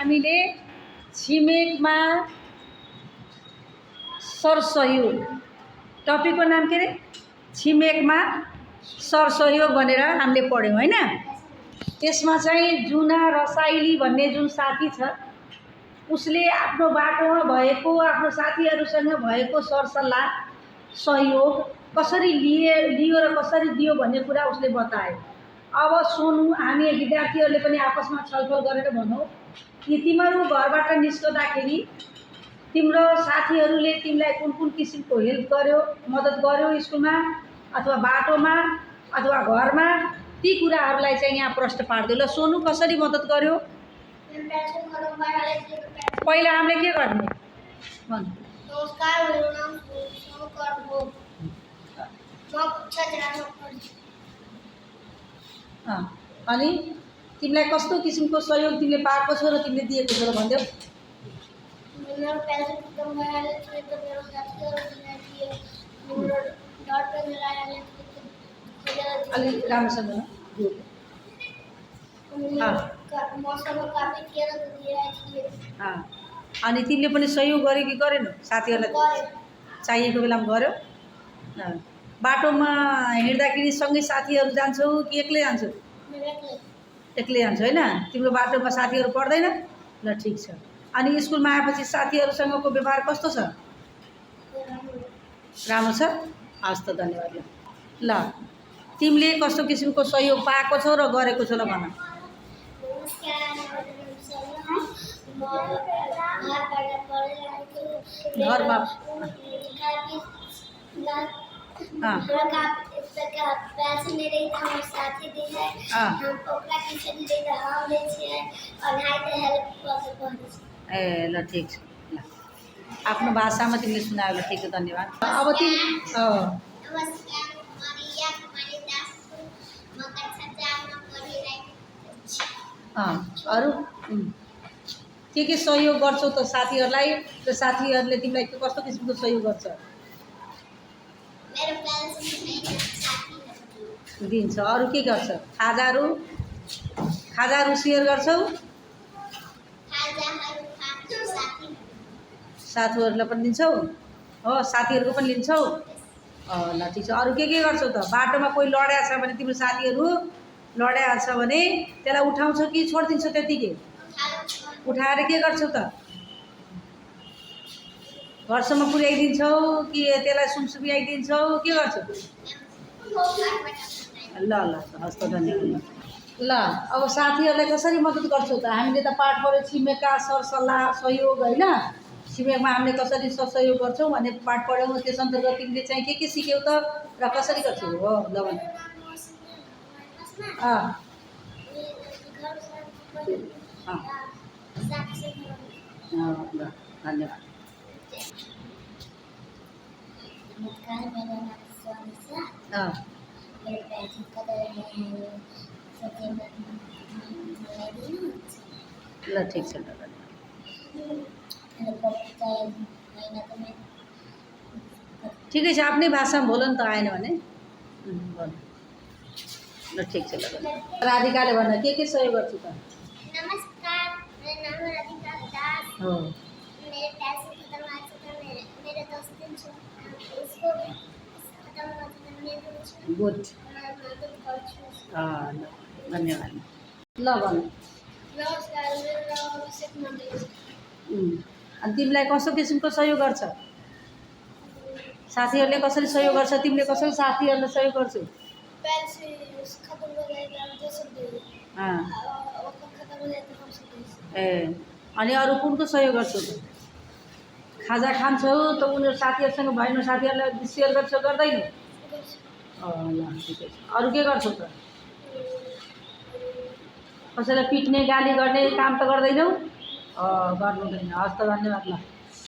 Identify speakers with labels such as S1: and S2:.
S1: हामीले छिमेकमा सरसहयोग टपिकको नाम के अरे छिमेकमा सरसहयोग भनेर हामीले पढ्यौँ हैन। त्यसमा चाहिँ जुना रसाइली भन्ने जुन साथी छ उसले आफ्नो बाटोमा भएको आफ्नो साथीहरूसँग भएको सरसल्लाह सहयोग कसरी लियो र कसरी दियो भन्ने कुरा उसले बतायो। अब सोनु हामी विद्यार्थीहरूले पनि आपसमा छलफल गरेर भनौँ कि तिमीहरू घरबाट निस्कँदाखेरि तिम्रो साथीहरूले तिमीलाई कुन कुन किसिमको हेल्प गर्यो, मद्दत गर्यो स्कुलमा अथवा बाटोमा अथवा घरमा, ती कुराहरूलाई चाहिँ यहाँ प्रश्न पार्दियो। ल सोनु कसरी मद्दत गर्यो? पहिला हामीले के गर्ने भन।
S2: नमस्कार, मेरो नाम सोनुकर हो।
S1: अनि तिमीलाई कस्तो किसिमको सहयोग तिमीले पाएको छौ र तिमीले दिएको छौ र भनिदेऊ।
S2: मेरो पैसा खत्म भइहाल्यो थियो त मेरो साथीहरूले दिए। मेरो डर पनि लागेको थियो।
S1: अलि राम्रोसँग
S2: मसँग काफी थिएन त दिएकै थिए।
S1: अनि तिमीले पनि सहयोग गर्यो कि गरेनौ? साथीहरूलाई चाहिएको बेलामा गर्यो? बाटोमा हिँड्दाखेरि सँगै साथीहरू जान्छौ कि एक्लै जान्छौ? एक्लै जान्छौ हैन? तिम्रो बाटोमा साथीहरू पर्दैन? ल ठिक छ। अनि स्कुलमा आएपछि साथीहरूसँगको व्यवहार कस्तो छ? राम्रो छ? हस् त धन्यवाद। ल तिमीले कस्तो किसिमको सहयोग पाएको छौ र गरेको छौ ल भन। घरमा
S2: पैसे नहीं रही था हम साथी दी है। हम ओकरा किसी नहीं रही था हम ले छिए और हाय त हेल्प कर पहुंच।
S1: ए ल ठीक छ। ल आफ्नो भाषामा तिमीले सुनायो। ल ठीक छ धन्यवाद। अब तिमी
S2: नमस्कार, मारिया कुमारी दास म कक्षा 4 मा पढिरहेको छु।
S1: अरु के सहयोग गर्छौ त साथीहरूलाई र साथीहरूले तिमीलाई कस्तो किसिमको सहयोग गर्छ?
S2: मेरो पैसा
S1: दिन्छ। अरू के गर्छ? खाजाहरू सेयर गर्छौ? साथीहरूलाई पनि दिन्छौ? हो साथीहरूको पनि लिन्छौ? ल ठिक छ। अरू के गर्छौ त? बाटोमा कोही लड्या छ भने तिम्रो साथीहरू लड्या छ भने त्यसलाई उठाउँछौ कि छोडिदिन्छौ त्यतिकै? उठाएर के गर्छौ त? घरसम्म पुर्याइदिन्छौ कि त्यसलाई सुमसुम्याइदिन्छौ? के गर्छौ? ल हस् त धन्यवाद। ल अब साथीहरूलाई कसरी मद्दत गर्छौ त? हामीले त पाठ पढ्यो छिमेकका सरसल्लाह सहयोग होइन। छिमेकमा हामीले कसरी सहयोग गर्छौँ भन्ने पाठ पढ्यौँ। त्यस अन्तर्गत तिमीले चाहिँ के सिक्यौ त र कसरी गर्छौ? हो ल भन। ल धन्यवाद।
S2: नमस्कार, मेरा नाम सोनिया। मेरे पैसे कदर है
S1: ल ठीक छ। ठिकै छ। आफ्नै भाषामा बोल नि त आएन भने। ल ठिक छ। राधिकाले भन के सहयोग गर्छु त?
S2: नमस्कार, मेरा नाम राधिका दास हो। मेरे पैसे खत्म हुआ तो मेरे दोस्त दिन उसको खत्म हुआ तो मैं
S1: गुड। धन्यवाद। ल भन।
S2: नमस्कार, मेरो नाम अभिषेक मण्डल छ।
S1: अनि तिमीलाई कस्तो किसिमको सहयोग गर्छ? साथीहरूले कसरी सहयोग गर्छ? तिमीले कसरी साथीहरूलाई सहयोग गर्छौ?
S2: पैसे खत्म हो गए तो दोस्त दे। वो खत्म हो गए तो हम सब दे।
S1: ए अनि अरू कुनको सहयोग गर्छौ त? खाजा खान्छौ त उनीहरू साथीहरूसँग भएन साथीहरूलाई सेयर गर्छौ गर्दैनौ? ल ठिकै छ। अरू के गर्छौ त? कसैलाई पिट्ने गाली गर्ने काम त गर्दैनौ? गर्नुहुँदैन। हस् त धन्यवाद। ल